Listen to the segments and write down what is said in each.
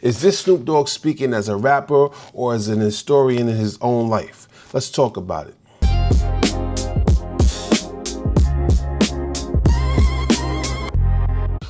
Is this Snoop Dogg speaking as a rapper or as an historian in his own life? Let's talk about it.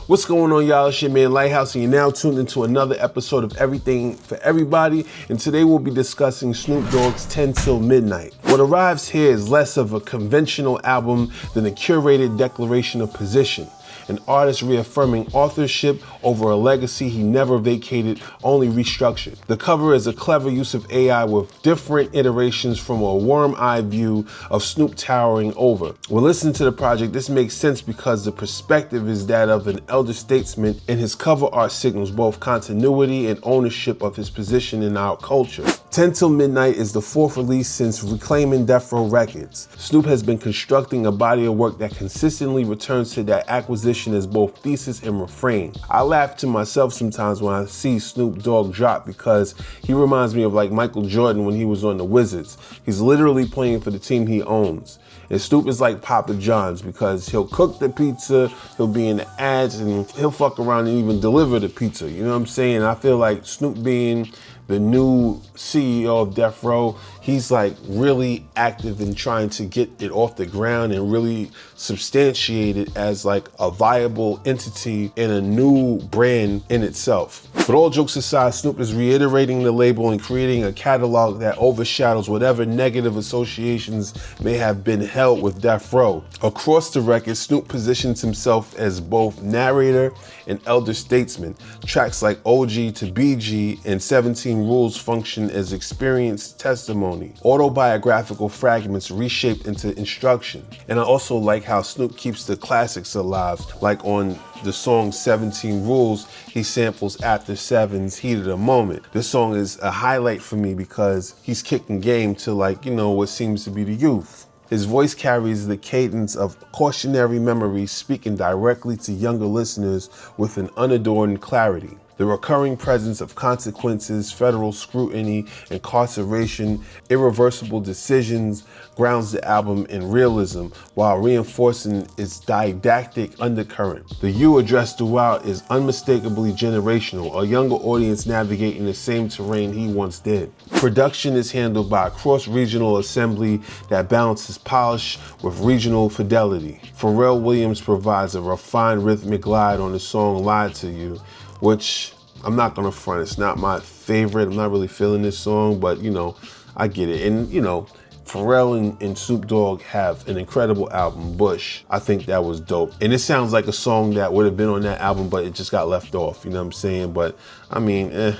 What's going on, y'all? It's your man Lighthouse, and you're now tuned into another episode of Everything for Everybody. And today we'll be discussing Snoop Dogg's Till Midnight. What arrives here is less of a conventional album than a curated declaration of position. An artist reaffirming authorship over a legacy he never vacated, only restructured. The cover is a clever use of AI with different iterations from a worm-eye view of Snoop towering over. When listening to the project, this makes sense because the perspective is that of an elder statesman, and his cover art signals both continuity and ownership of his position in our culture. Till Midnight is the fourth release since reclaiming Death Row Records. Snoop has been constructing a body of work that consistently returns to that acquisition as both thesis and refrain. I laugh to myself sometimes when I see Snoop Dogg drop because he reminds me of like Michael Jordan when he was on the Wizards. He's literally playing for the team he owns. And Snoop is like Papa John's because he'll cook the pizza, he'll be in the ads, and he'll fuck around and even deliver the pizza. You know what I'm saying? I feel like Snoop being the new CEO of Death Row, he's like really active in trying to get it off the ground and really substantiate it as like a viable entity and a new brand in itself. But all jokes aside, Snoop is reiterating the label and creating a catalog that overshadows whatever negative associations may have been held with Death Row. Across the record, Snoop positions himself as both narrator and elder statesman. Tracks like OG to BG and 17 Rules function as experienced testimony. Autobiographical fragments reshaped into instruction. And I also like how Snoop keeps the classics alive, like on the song 17 Rules, he samples After Seven's Heat of the Moment. This song is a highlight for me because he's kicking game to like, you know, what seems to be the youth. His voice carries the cadence of cautionary memories, speaking directly to younger listeners with an unadorned clarity. The recurring presence of consequences, federal scrutiny, incarceration, irreversible decisions grounds the album in realism while reinforcing its didactic undercurrent. The you addressed throughout is unmistakably generational, a younger audience navigating the same terrain he once did. Production is handled by a cross-regional assembly that balances polish with regional fidelity. Pharrell Williams provides a refined rhythmic glide on the song Lied to You, which I'm not gonna front, it's not my favorite. I'm not really feeling this song, but you know, I get it. And you know, Pharrell and Snoop Dogg have an incredible album, Bush. I think that was dope. And it sounds like a song that would have been on that album, but it just got left off, you know what I'm saying? But I mean,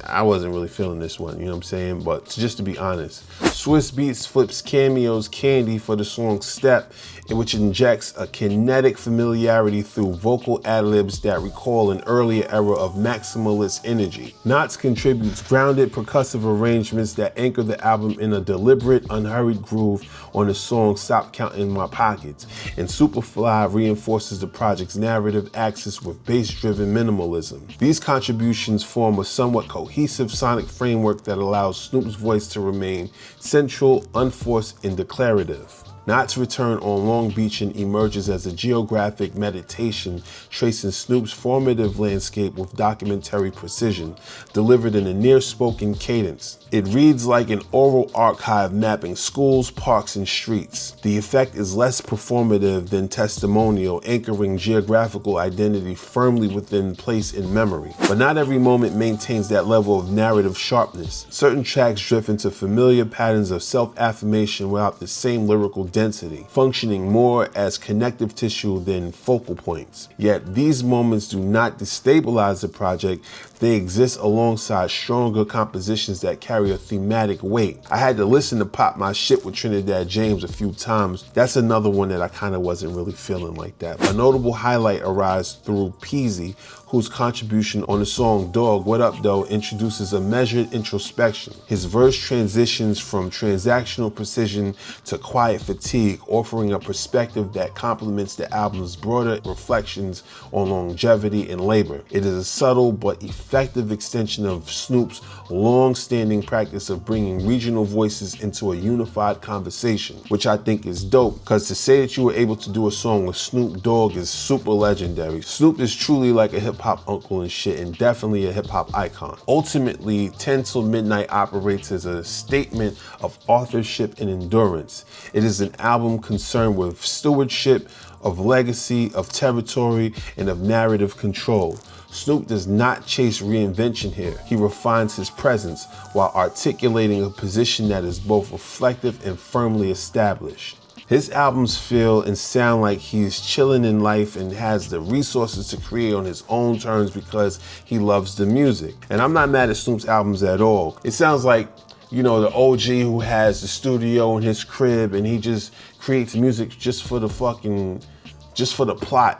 I wasn't really feeling this one, you know what I'm saying? But just to be honest, Swiss Beats flips Cameo's Candy for the song Step, in which injects a kinetic familiarity through vocal ad-libs that recall an earlier era of maximalist energy. Knotts contributes grounded percussive arrangements that anchor the album in a deliberate, unhurried groove on the song Stop Counting My Pockets, and Superfly reinforces the project's narrative axis with bass-driven minimalism. These contributions form a somewhat cohesive sonic framework that allows Snoop's voice to remain central, unforced, and declarative. Knotts' return on Long Beach emerges as a geographic meditation, tracing Snoop's formative landscape with documentary precision, delivered in a near-spoken cadence. It reads like an oral archive mapping schools, parks, and streets. The effect is less performative than testimonial, anchoring geographical identity firmly within place in memory. But not every moment maintains that level of narrative sharpness. Certain tracks drift into familiar patterns of self-affirmation without the same lyrical density, functioning more as connective tissue than focal points. Yet these moments do not destabilize the project. They exist alongside stronger compositions that carry a thematic weight. I had to listen to Pop My Shit with Trinidad James a few times. That's another one that I kind of wasn't really feeling like that. A notable highlight arises through Peasy, whose contribution on the song Dog What Up Though introduces a measured introspection. His verse transitions from transactional precision to quiet fatigue, offering a perspective that complements the album's broader reflections on longevity and labor. It is a subtle but effective extension of Snoop's long-standing practice of bringing regional voices into a unified conversation, which I think is dope, because to say that you were able to do a song with Snoop Dogg is super legendary. Snoop is truly like a hip-hop hip-hop uncle and shit, and definitely a hip-hop icon. Ultimately, 10 Till Midnight operates as a statement of authorship and endurance. It is an album concerned with stewardship, of legacy, of territory, and of narrative control. Snoop does not chase reinvention here. He refines his presence while articulating a position that is both reflective and firmly established. His albums feel and sound like he's chilling in life and has the resources to create on his own terms because he loves the music. And I'm not mad at Snoop's albums at all. It sounds like, you know, the OG who has the studio in his crib and he just creates music just for the plot,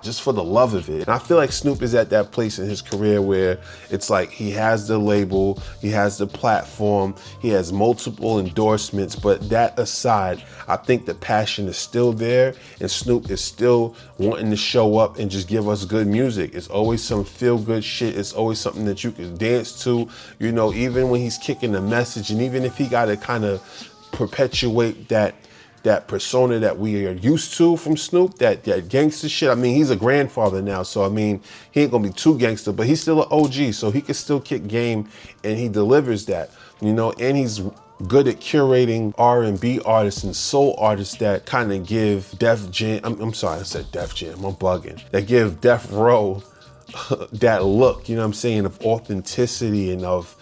just for the love of it. And I feel like Snoop is at that place in his career where it's like he has the label, he has the platform, he has multiple endorsements, but that aside, I think the passion is still there and Snoop is still wanting to show up and just give us good music. It's always some feel-good shit. It's always something that you can dance to, you know, even when he's kicking a message, and even if he gotta kind of perpetuate that persona that we are used to from Snoop, that gangster shit. I mean, he's a grandfather now, so I mean, he ain't gonna be too gangster, but he's still an OG, so he can still kick game, and he delivers that, you know, and he's good at curating R&B artists and soul artists that kind of give Def Jam, I'm sorry, I said Def Jam, I'm bugging, that give Death Row that look, you know what I'm saying, of authenticity and of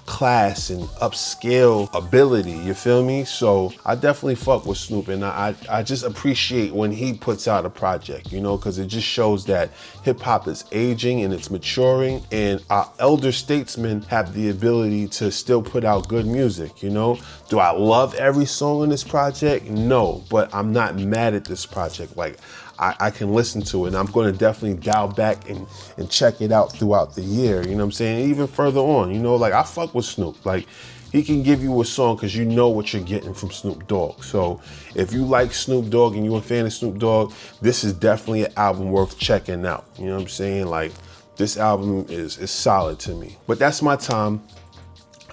class and upscale ability, you feel me? So I definitely fuck with Snoop, and I just appreciate when he puts out a project, you know, because it just shows that hip hop is aging and it's maturing, and our elder statesmen have the ability to still put out good music, you know? Do I love every song on this project? No, but I'm not mad at this project. Like, I can listen to it, and I'm going to definitely dial back and check it out throughout the year, you know what I'm saying? Even further on, you know, like, I fuck with Snoop. Like, he can give you a song because you know what you're getting from Snoop Dogg. So if you like Snoop Dogg and you're a fan of Snoop Dogg, this is definitely an album worth checking out. You know what I'm saying? Like, this album is solid to me. But that's my time.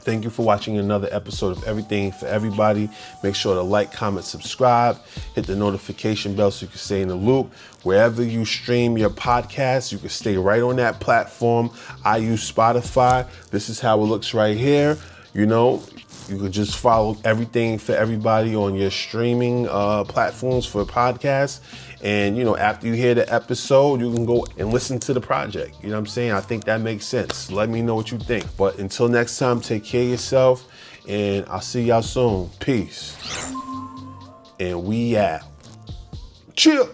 Thank you for watching another episode of Everything for Everybody. Make sure to like, comment, subscribe, hit the notification bell so you can stay in the loop. Wherever you stream your podcast, you can stay right on that platform. I use Spotify. This is how it looks right here. You know, you could just follow Everything for Everybody on your streaming platforms for podcasts. And, you know, after you hear the episode, you can go and listen to the project. You know what I'm saying? I think that makes sense. Let me know what you think. But until next time, take care of yourself, and I'll see y'all soon. Peace. And we out. Chill.